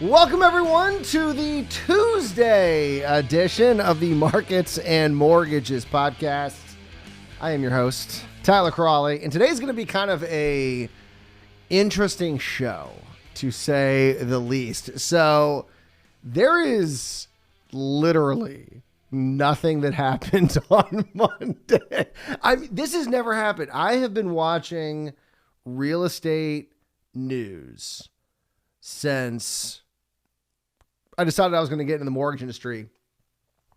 Welcome, everyone, to the Tuesday edition of the Markets and Mortgages podcast. I am your host, Tyler Crawley, and today's going to be kind of a interesting show, to say the least. So there is literally nothing that happened on Monday. This has never happened. I have been watching real estate news since I decided I was going to get into the mortgage industry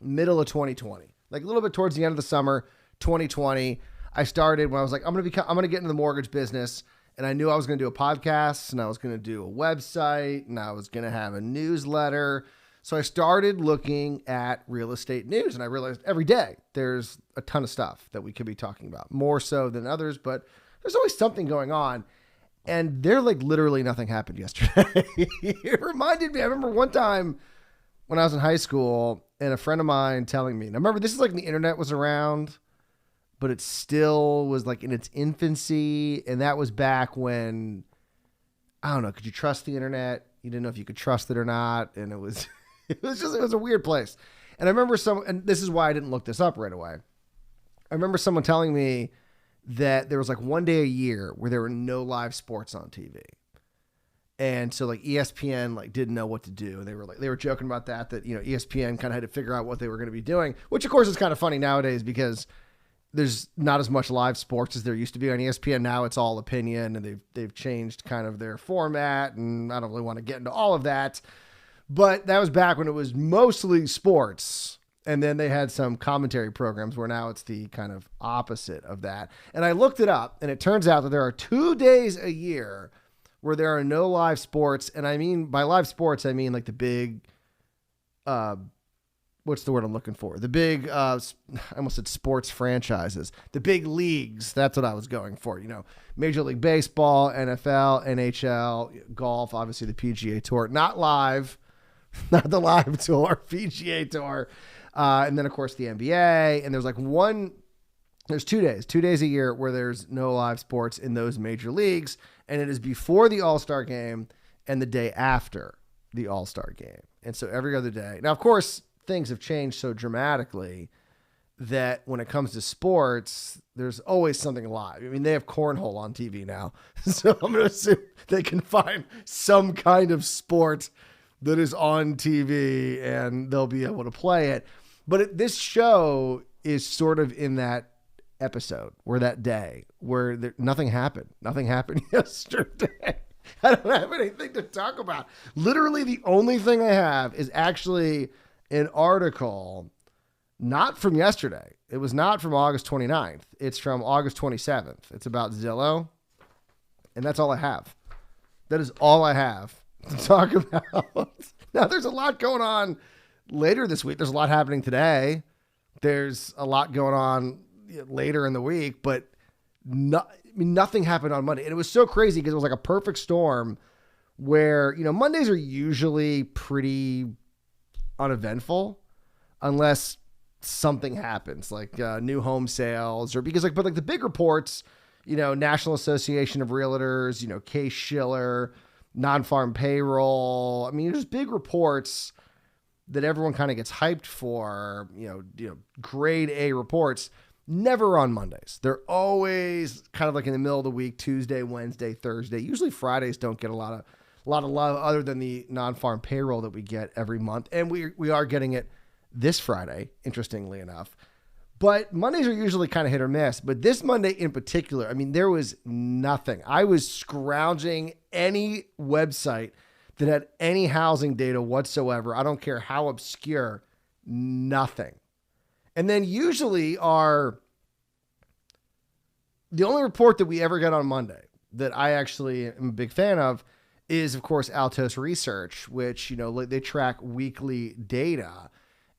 middle of 2020, like a little bit towards the end of the summer, 2020. I started when I was like, I'm going to get into the mortgage business. And I knew I was going to do a podcast, and I was going to do a website, and I was going to have a newsletter. So I started looking at real estate news, and I realized every day there's a ton of stuff that we could be talking about, more so than others, but there's always something going on. And there, like, literally nothing happened yesterday. It reminded me, I remember one time when I was in high school and a friend of mine telling me, and I remember this is like when the internet was around, but it still was like in its infancy. And that was back when, I don't know, could you trust the internet? You didn't know if you could trust it or not. And it was a weird place. And I remember and this is why I didn't look this up right away. I remember someone telling me that there was like one day a year where there were no live sports on TV. And so like ESPN like didn't know what to do. They were joking about that, you know, ESPN kind of had to figure out what they were going to be doing, which of course is kind of funny nowadays because there's not as much live sports as there used to be on ESPN. Now it's all opinion, and they've changed kind of their format, and I don't really want to get into all of that. But that was back when it was mostly sports. And then they had some commentary programs where now it's the kind of opposite of that. And I looked it up, and it turns out that there are 2 days a year where there are no live sports. And I mean, by live sports, I mean like the big, what's the word I'm looking for? The big, I almost said sports franchises, the big leagues. That's what I was going for. You know, Major League Baseball, NFL, NHL, golf, obviously the PGA Tour, not live, not the live tour, PGA Tour. And then, of course, the NBA. And there's 2 days a year where there's no live sports in those major leagues. And it is before the All-Star game and the day after the All-Star game. And so every other day. Now, of course, things have changed so dramatically that when it comes to sports, there's always something live. I mean, they have cornhole on TV now. So I'm going to assume they can find some kind of sport that is on TV and they'll be able to play it. But this show is sort of in that episode where that day where nothing happened. Nothing happened yesterday. I don't have anything to talk about. Literally the only thing I have is actually an article, not from yesterday. It was not from August 29th. It's from August 27th. It's about Zillow. And that's all I have. That is all I have to talk about. Now, there's a lot going on later this week. There's a lot happening today. There's a lot going on later in the week, but nothing happened on Monday. And it was so crazy because it was like a perfect storm where, you know, Mondays are usually pretty uneventful unless something happens, like new home sales, or because but the big reports, you know, National Association of Realtors, you know, Case-Shiller, Nonfarm payroll. I mean, there's big reports that everyone kind of gets hyped for, you know, grade A reports, never on Mondays. They're always kind of like in the middle of the week, Tuesday, Wednesday, Thursday. Usually Fridays don't get a lot of love other than the non-farm payroll that we get every month. And we are getting it this Friday, interestingly enough. But Mondays are usually kind of hit or miss. But this Monday in particular, I mean, there was nothing. I was scrounging any website that had any housing data whatsoever. I don't care how obscure, nothing. And then usually the only report that we ever get on Monday that I actually am a big fan of is, of course, Altos Research, which, you know, they track weekly data.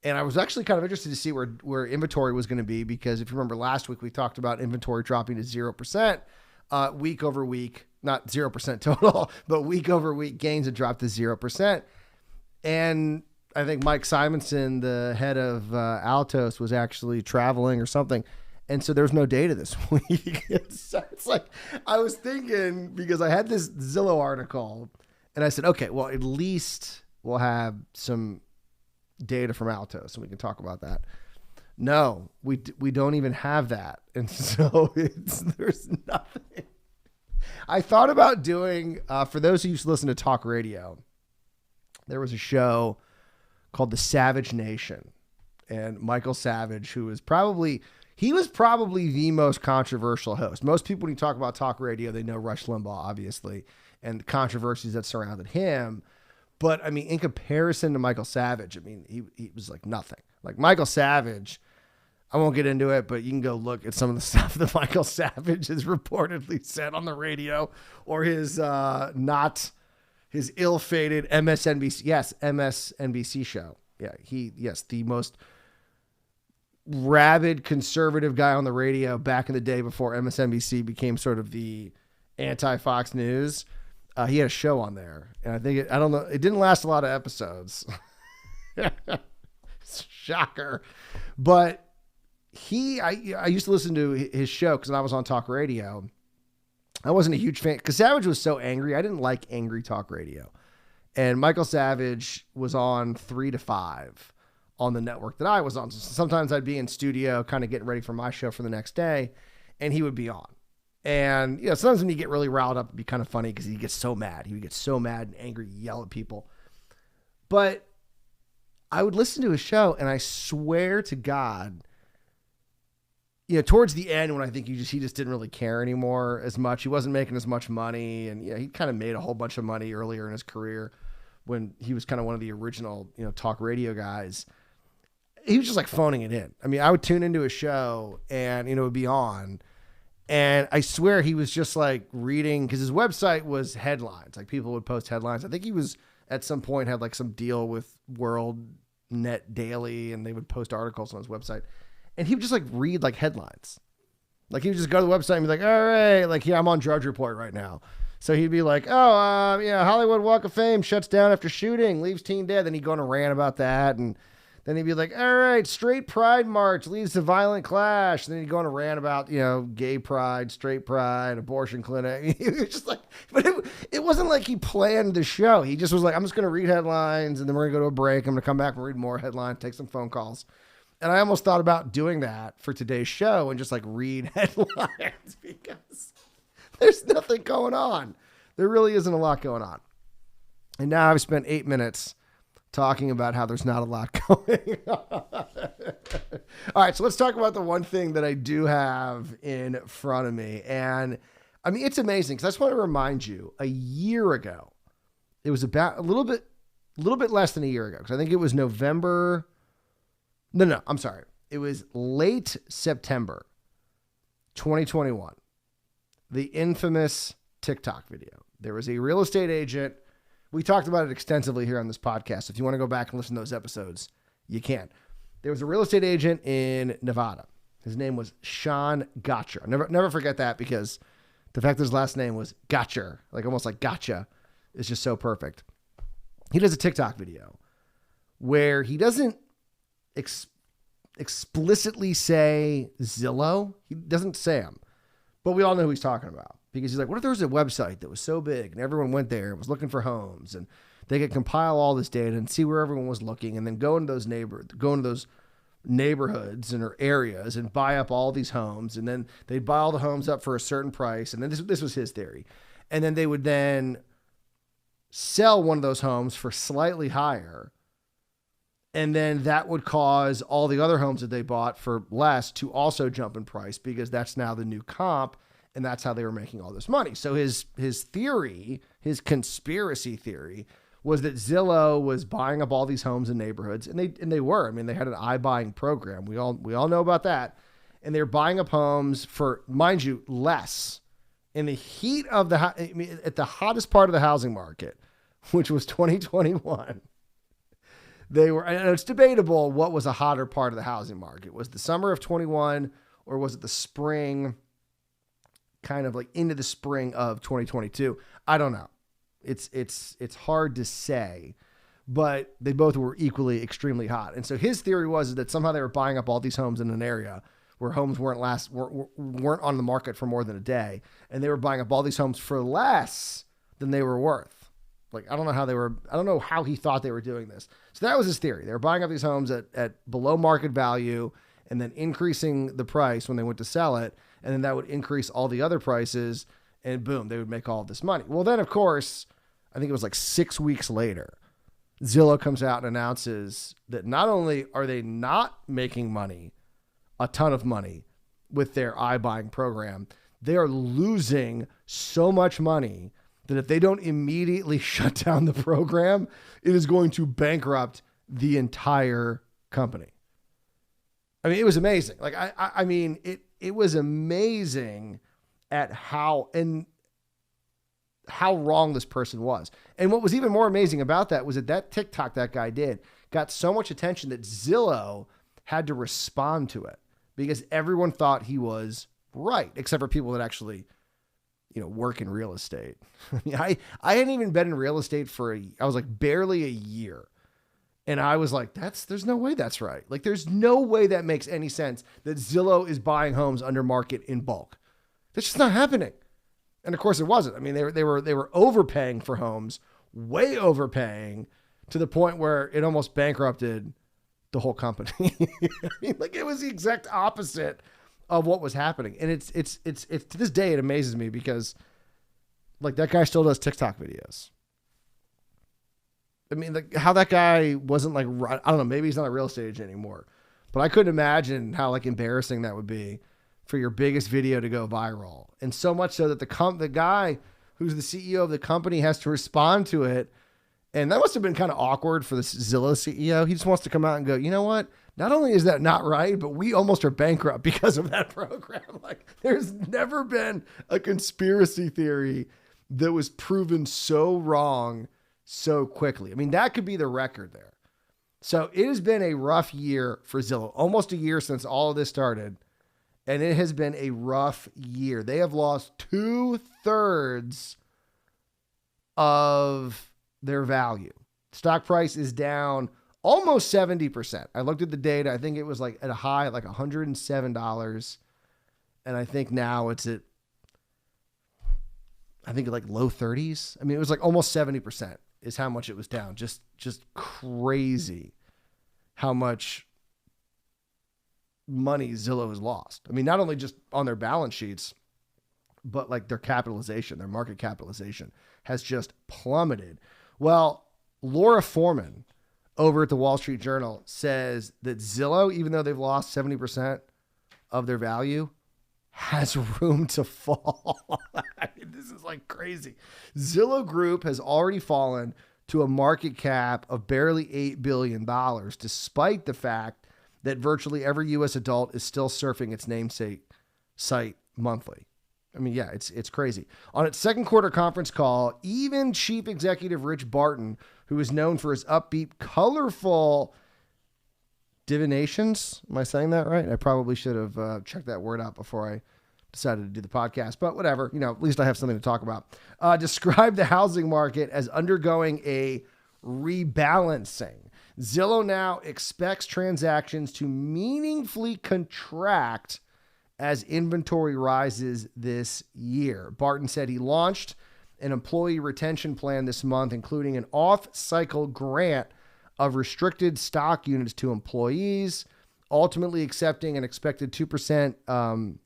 And I was actually kind of interested to see where inventory was going to be, because if you remember last week, we talked about inventory dropping to 0% week over week, not 0% total, but week over week gains had dropped to 0%. And I think Mike Simonson, the head of Altos, was actually traveling or something. And so there was no data this week. It's like, I was thinking, because I had this Zillow article And I said, okay, well, at least we'll have some data from Altos and we can talk about that. No, we don't even have that. And so there's nothing. I thought about doing, for those who used to listen to talk radio, there was a show called The Savage Nation. And Michael Savage, who was probably the most controversial host. Most people, when you talk about talk radio, they know Rush Limbaugh, obviously, and the controversies that surrounded him. But I mean, in comparison to Michael Savage, I mean, he was like nothing. Like Michael Savage, I won't get into it, but you can go look at some of the stuff that Michael Savage has reportedly said on the radio, or his ill-fated MSNBC show. Yeah, the most rabid conservative guy on the radio back in the day before MSNBC became sort of the anti-Fox News. He had a show on there, and it didn't last a lot of episodes. Shocker. But I used to listen to his show because I was on talk radio. I wasn't a huge fan because Savage was so angry. I didn't like angry talk radio. And Michael Savage was on 3 to 5 on the network that I was on. So sometimes I'd be in studio kind of getting ready for my show for the next day, and he would be on. And, sometimes when you get really riled up, it'd be kind of funny because he gets so mad. He would get so mad and angry, yell at people. But I would listen to his show, and I swear to God, towards the end when I think he just didn't really care anymore as much. He wasn't making as much money, and he kind of made a whole bunch of money earlier in his career when he was kind of one of the original, talk radio guys. He was just like phoning it in. I mean, I would tune into a show and, it would be on. And I swear he was just like reading, because his website was headlines. Like people would post headlines. I think he was at some point had like some deal with World Net Daily, and they would post articles on his website. And he would just like read like headlines. Like he would just go to the website and be like, all right, like, I'm on Drudge Report right now. So he'd be like, Hollywood Walk of Fame shuts down after shooting, leaves teen dead. Then he'd go on a rant about that. And then he'd be like, all right, straight pride march leads to violent clash. And then he'd go on a rant about, gay pride, straight pride, abortion clinic. He was just like, but it wasn't like he planned the show. He just was like, I'm just going to read headlines, and then we're going to go to a break. I'm going to come back and read more headlines, take some phone calls. And I almost thought about doing that for today's show and just like read headlines because there's nothing going on. There really isn't a lot going on. And now I've spent 8 minutes talking about how there's not a lot going on. All right, so let's talk about the one thing that I do have in front of me. And I mean, it's amazing because I just want to remind you, a year ago, it was about a little bit less than a year ago, because I think it was November. No, I'm sorry. It was late September 2021. The infamous TikTok video. There was a real estate agent. We talked about it extensively here on this podcast. If you want to go back and listen to those episodes, you can. There was a real estate agent in Nevada. His name was Sean Gotcher. Never forget that, because the fact that his last name was Gotcher, like almost like gotcha, is just so perfect. He does a TikTok video where he doesn't explicitly say Zillow. He doesn't say them, but we all know who he's talking about, because he's like, what if there was a website that was so big and everyone went there and was looking for homes, and they could compile all this data and see where everyone was looking, and then go into those neighborhoods and or areas and buy up all these homes, and then they'd buy all the homes up for a certain price, and then this was his theory, and then they would then sell one of those homes for slightly higher. And then that would cause all the other homes that they bought for less to also jump in price, because that's now the new comp, and that's how they were making all this money. So his theory, his conspiracy theory, was that Zillow was buying up all these homes in neighborhoods, and they were. I mean, they had an iBuying program. We all know about that. And they're buying up homes for, mind you, less. In the heat of at the hottest part of the housing market, which was 2021. They were, and it's debatable what was a hotter part of the housing market. Was the summer of 21, or was it the spring, kind of like into the spring of 2022? I don't know. It's hard to say, but they both were equally extremely hot. And so his theory was that somehow they were buying up all these homes in an area where homes weren't on the market for more than a day, and they were buying up all these homes for less than they were worth. Like, I don't know how he thought they were doing this. So that was his theory. They were buying up these homes at below market value and then increasing the price when they went to sell it. And then that would increase all the other prices and boom, they would make all of this money. Well, then of course, I think it was like 6 weeks later, Zillow comes out and announces that not only are they not making money, a ton of money with their iBuying program, they are losing so much money that if they don't immediately shut down the program, it is going to bankrupt the entire company. I mean, it was amazing. Like, I mean, it was amazing at how wrong this person was. And what was even more amazing about that was that TikTok that guy did got so much attention that Zillow had to respond to it because everyone thought he was right, except for people that actually, work in real estate. I hadn't even been in real estate I was like barely a year. And I was like, there's no way that's right. Like, there's no way that makes any sense that Zillow is buying homes under market in bulk. That's just not happening. And of course it wasn't. I mean, they were overpaying for homes, way overpaying to the point where it almost bankrupted the whole company. I mean, like, it was the exact opposite of what was happening. And it's to this day, it amazes me because like that guy still does TikTok videos. I mean, how that guy wasn't like, I don't know, maybe he's not a real estate agent anymore, but I couldn't imagine how like embarrassing that would be for your biggest video to go viral. And so much so that the guy who's the CEO of the company has to respond to it. And that must have been kind of awkward for the Zillow CEO. He just wants to come out and go, you know what? Not only is that not right, but we almost are bankrupt because of that program. Like, there's never been a conspiracy theory that was proven so wrong so quickly. I mean, that could be the record there. So it has been a rough year for Zillow, almost a year since all of this started. And it has been a rough year. They have lost 2/3 of their value. Stock price is down almost 70%. I looked at the data. I think it was like at a high, like $107. And I think now it's at, like low 30s. I mean, it was like almost 70% is how much it was down. Just crazy how much money Zillow has lost. I mean, not only just on their balance sheets, but like their capitalization, their market capitalization has just plummeted. Well, Laura Foreman over at the Wall Street Journal says that Zillow, even though they've lost 70% of their value, has room to fall. This is like crazy. Zillow Group has already fallen to a market cap of barely $8 billion, despite the fact that virtually every U.S. adult is still surfing its namesake site monthly. I mean, yeah, it's crazy. On its second quarter conference call, even Chief Executive Rich Barton, who is known for his upbeat, colorful divinations. Am I saying that right? I probably should have checked that word out before I decided to do the podcast, but whatever, at least I have something to talk about. Described the housing market as undergoing a rebalancing. Zillow now expects transactions to meaningfully contract as inventory rises this year. Barton said he launched an employee retention plan this month, including an off-cycle grant of restricted stock units to employees, ultimately accepting an expected 2%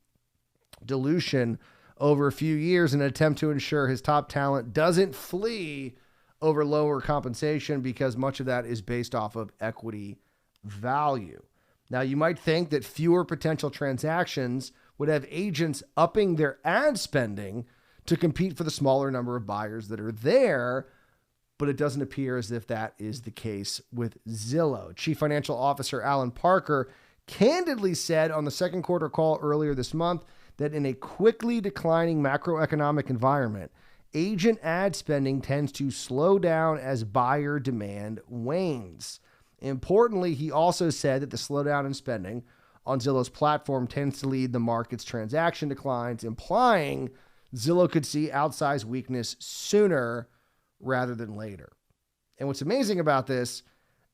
dilution over a few years in an attempt to ensure his top talent doesn't flee over lower compensation, because much of that is based off of equity value. Now, you might think that fewer potential transactions would have agents upping their ad spending to compete for the smaller number of buyers that are there, but it doesn't appear as if that is the case with Zillow. Chief Financial Officer Alan Parker candidly said on the second quarter call earlier this month that in a quickly declining macroeconomic environment, agent ad spending tends to slow down as buyer demand wanes. Importantly, he also said that the slowdown in spending on Zillow's platform tends to lead the market's transaction declines, implying Zillow could see outsized weakness sooner rather than later. And what's amazing about this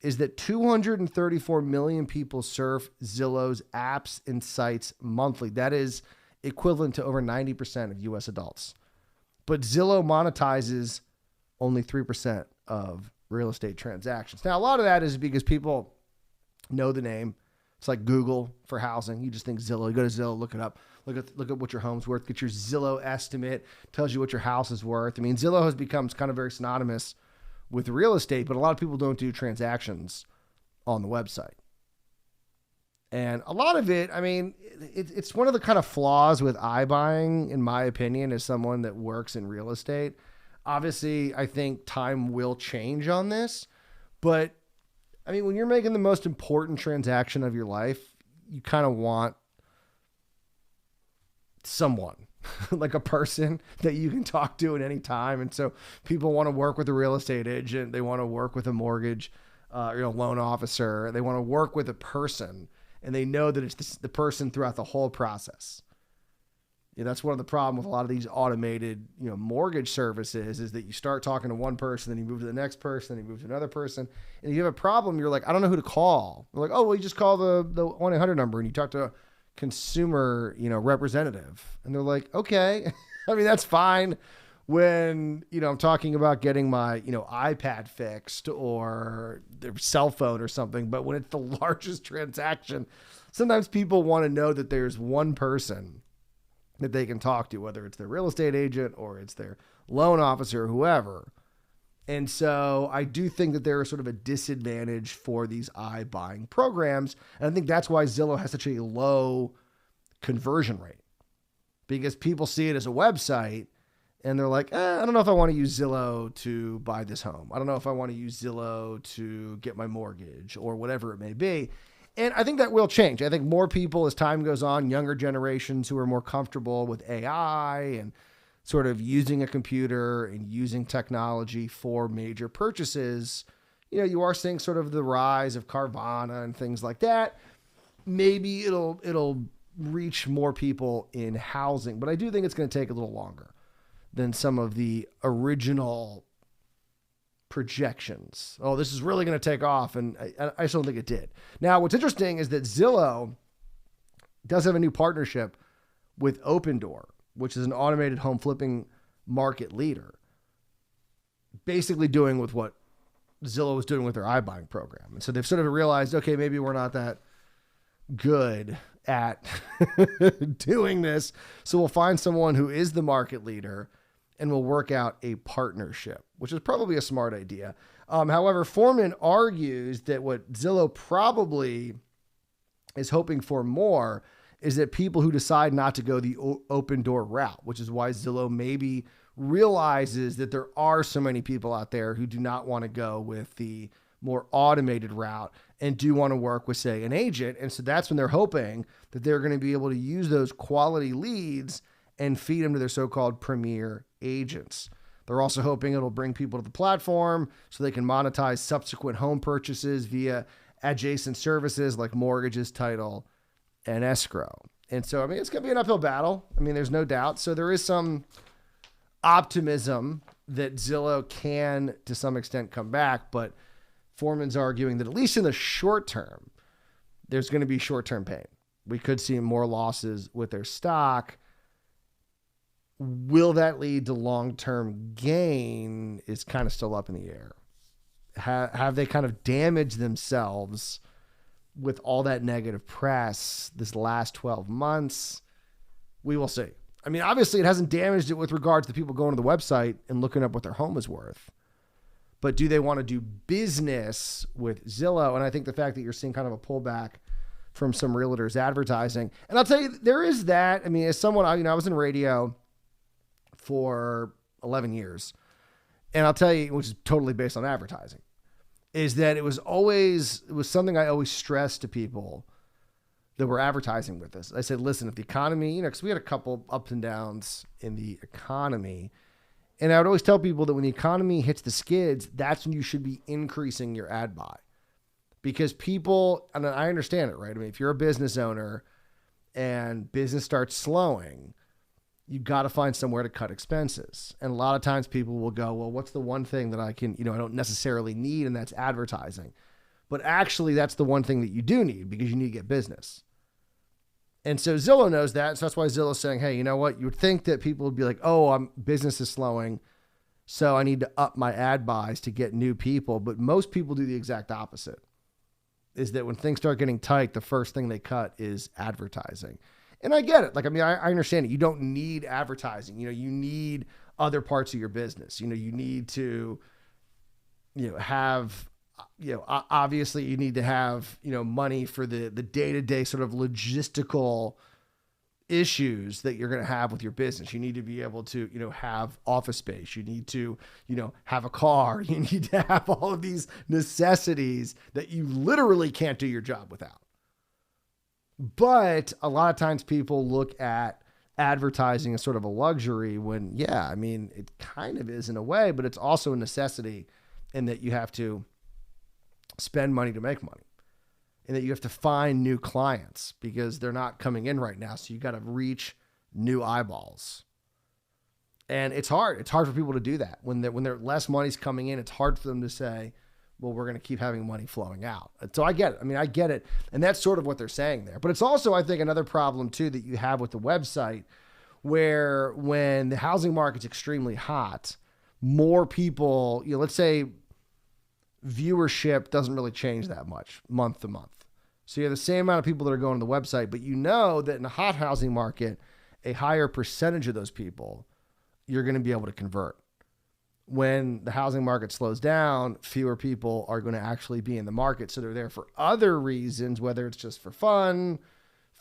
is that 234 million people surf Zillow's apps and sites monthly. That is equivalent to over 90% of U.S. adults. But Zillow monetizes only 3% of real estate transactions. Now, a lot of that is because people know the name. It's like Google for housing. You just think Zillow. You go to Zillow, look it up. Look at what your home's worth. Get your Zillow estimate. Tells you what your house is worth. I mean, Zillow has become kind of very synonymous with real estate, but a lot of people don't do transactions on the website. And a lot of it, I mean, it's one of the kind of flaws with iBuying, in my opinion, as someone that works in real estate. Obviously, I think time will change on this, but I mean, when you're making the most important transaction of your life, you kind of want someone, like a person that you can talk to at any time. And so people want to work with a real estate agent. They want to work with a mortgage loan officer. They want to work with a person, and they know that it's the person throughout the whole process. That's one of the problems with a lot of these automated, mortgage services is that you start talking to one person, then you move to the next person, then you move to another person. And if you have a problem, you're like, I don't know who to call. They're like, oh, well, you just call the 1-800 number and you talk to a consumer, representative. And they're like, okay. I mean, that's fine when, I'm talking about getting my, iPad fixed or their cell phone or something. But when it's the largest transaction, sometimes people want to know that there's one person that they can talk to, whether it's their real estate agent or it's their loan officer or whoever. And so I do think that there is sort of a disadvantage for these iBuying programs. And I think that's why Zillow has such a low conversion rate, because people see it as a website and they're like, I don't know if I want to use Zillow to buy this home. I don't know if I want to use Zillow to get my mortgage or whatever it may be. And I think that will change. I think more people, as time goes on, younger generations who are more comfortable with AI and sort of using a computer and using technology for major purchases, you are seeing sort of the rise of Carvana and things like that. Maybe it'll reach more people in housing, but I do think it's going to take a little longer than some of the original projections. Oh, this is really going to take off. And I just don't think it did. Now, what's interesting is that Zillow does have a new partnership with Opendoor, which is an automated home flipping market leader, basically doing with what Zillow was doing with their iBuying program. And so they've sort of realized, okay, maybe we're not that good at doing this. So we'll find someone who is the market leader and we'll work out a partnership, which is probably a smart idea. However, Foreman argues that what Zillow probably is hoping for more is that people who decide not to go the Opendoor route, which is why Zillow maybe realizes that there are so many people out there who do not want to go with the more automated route and do want to work with, say, an agent. And so that's when they're hoping that they're going to be able to use those quality leads and feed them to their so-called premier agents. They're also hoping it'll bring people to the platform so they can monetize subsequent home purchases via adjacent services like mortgages, title, and escrow. And so, I mean, it's going to be an uphill battle. I mean, there's no doubt. So there is some optimism that Zillow can, to some extent, come back. But Foreman's arguing that at least in the short term, there's going to be short-term pain. We could see more losses with their stock. Will that lead to long-term gain is kind of still up in the air. Have they kind of damaged themselves with all that negative press this last 12 months? We will see. I mean, obviously it hasn't damaged it with regards to people going to the website and looking up what their home is worth. But do they want to do business with Zillow? And I think the fact that you're seeing kind of a pullback from some realtors advertising. And I'll tell you, there is that. I mean, as someone, I was in radio for 11 years. And I'll tell you, which is totally based on advertising, is that it was something I always stressed to people that were advertising with us. I said, listen, if the economy, because we had a couple ups and downs in the economy. And I would always tell people that when the economy hits the skids, that's when you should be increasing your ad buy. Because people, and I understand it, right? I mean, if you're a business owner and business starts slowing, you've got to find somewhere to cut expenses. And a lot of times people will go, well, what's the one thing that I can, I don't necessarily need, and that's advertising. But actually, that's the one thing that you do need because you need to get business. And so Zillow knows that. So that's why Zillow's saying, hey, you know what? You would think that people would be like, business is slowing. So I need to up my ad buys to get new people. But most people do the exact opposite, is that when things start getting tight, the first thing they cut is advertising. And I get it. Like, I mean, I understand it. You don't need advertising. You need other parts of your business. You need to, have, obviously you need to have, money for the day-to-day sort of logistical issues that you're going to have with your business. You need to be able to, have office space. You need to, have a car. You need to have all of these necessities that you literally can't do your job without. But a lot of times people look at advertising as sort of a luxury when, yeah, I mean, it kind of is in a way, but it's also a necessity in that you have to spend money to make money, and that you have to find new clients because they're not coming in right now. So you got to reach new eyeballs. And it's hard. It's hard for people to do that. When there less money's coming in, it's hard for them to say, well, we're going to keep having money flowing out. So I get it. I mean, I get it. And that's sort of what they're saying there. But it's also, I think, another problem too that you have with the website, where when the housing market's extremely hot, more people, let's say viewership doesn't really change that much month to month. So you have the same amount of people that are going to the website, but you know that in a hot housing market, a higher percentage of those people you're going to be able to convert. When the housing market slows down, fewer people are going to actually be in the market. So they're there for other reasons, whether it's just for fun,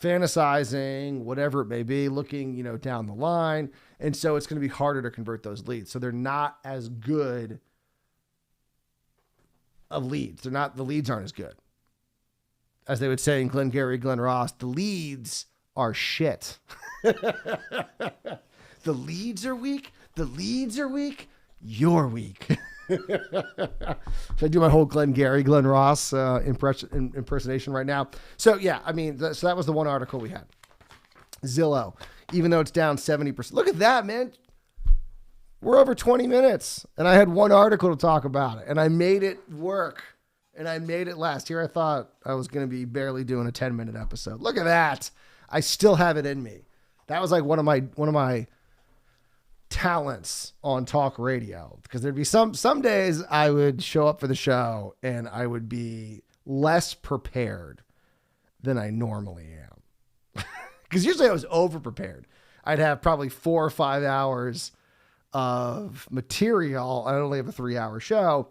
fantasizing, whatever it may be, looking, down the line. And so it's going to be harder to convert those leads. So they're not as good of leads. The leads aren't as good. As they would say in Glengarry Glen Ross, the leads are shit. The leads are weak. The leads are weak. You're weak. Should I do my whole Glengarry Glen Ross impersonation right now? So yeah, I mean, so that was the one article we had. Zillow, even though it's down 70%. Look at that, man. We're over 20 minutes, and I had one article to talk about it, and I made it work, and I made it last. Here I thought I was going to be barely doing a 10-minute episode. Look at that. I still have it in me. That was like one of my talents on talk radio, because there'd be some days I would show up for the show and I would be less prepared than I normally am. Because usually I was over prepared. I'd have probably 4 or 5 hours of material. I only have a 3-hour show.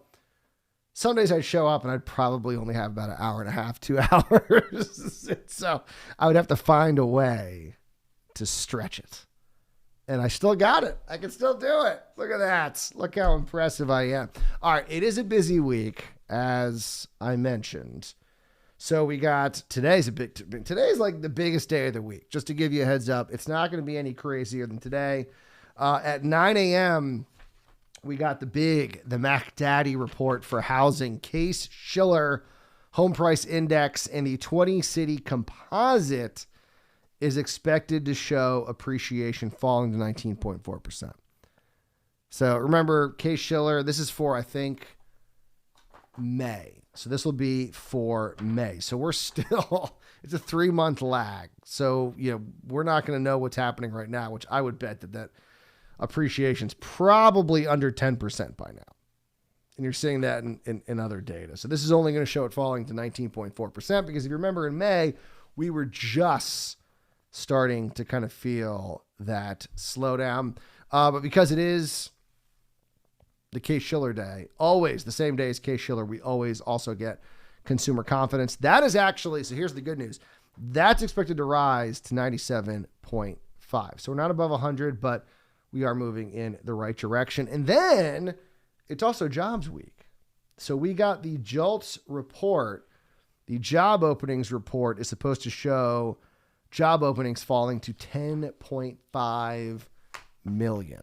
Some days I'd show up and I'd probably only have about an hour and a half, 2 hours. So I would have to find a way to stretch it. And I still got it. I can still do it. Look at that. Look how impressive I am. All right. It is a busy week, as I mentioned. So we got, today's like the biggest day of the week. Just to give you a heads up, it's not going to be any crazier than today. At 9 a.m., we got the Mac Daddy report for housing, Case-Shiller Home Price Index, and the 20-city composite is expected to show appreciation falling to 19.4%. So remember, Case-Shiller, this is for, I think, May. So this will be for May. So we're still, it's a 3-month lag. So, we're not going to know what's happening right now, which I would bet that appreciation's probably under 10% by now. And you're seeing that in other data. So this is only going to show it falling to 19.4%, because if you remember in May, we were just starting to kind of feel that slowdown. But because it is the Case-Shiller day, always the same day as Case-Shiller, we always also get consumer confidence. That is actually, so here's the good news. That's expected to rise to 97.5. So we're not above 100, but we are moving in the right direction. And then it's also jobs week. So we got the JOLTS report. The job openings report is supposed to show job openings falling to 10.5 million.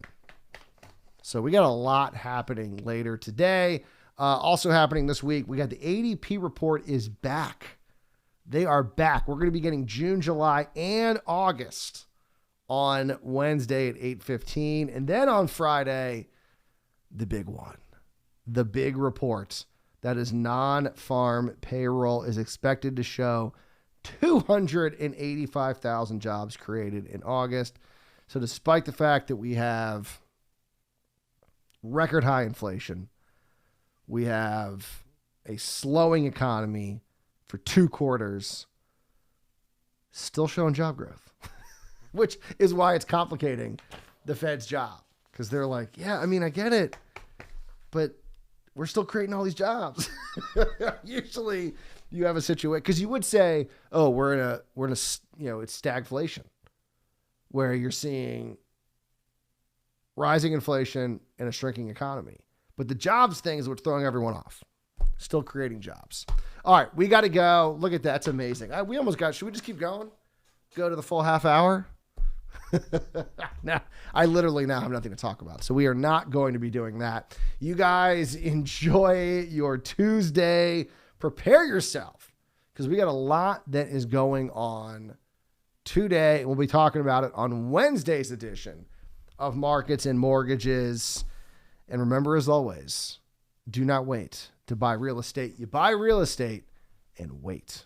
So we got a lot happening later today. Also happening this week, we got the ADP report is back. They are back. We're going to be getting June, July, and August on Wednesday at 8:15. And then on Friday, the big one, the big report. That is non-farm payroll is expected to show 285,000 jobs created in August. So despite the fact that we have record high inflation. We have a slowing economy for 2 quarters, still showing job growth, which is why it's complicating the Fed's job. Because they're like, yeah, I mean, I get it, but we're still creating all these jobs. Usually you have a situation, because you would say, oh, we're in a, it's stagflation, where you're seeing rising inflation and a shrinking economy. But the jobs thing is what's throwing everyone off. Still creating jobs. All right, we got to go. Look at that. That's amazing. We almost got, should we just keep going? Go to the full half hour? Now, I literally now have nothing to talk about. So we are not going to be doing that. You guys enjoy your Tuesday. Prepare yourself, because we got a lot that is going on today. We'll be talking about it on Wednesday's edition of Markets and Mortgages. And remember, as always, do not wait to buy real estate. You buy real estate and wait.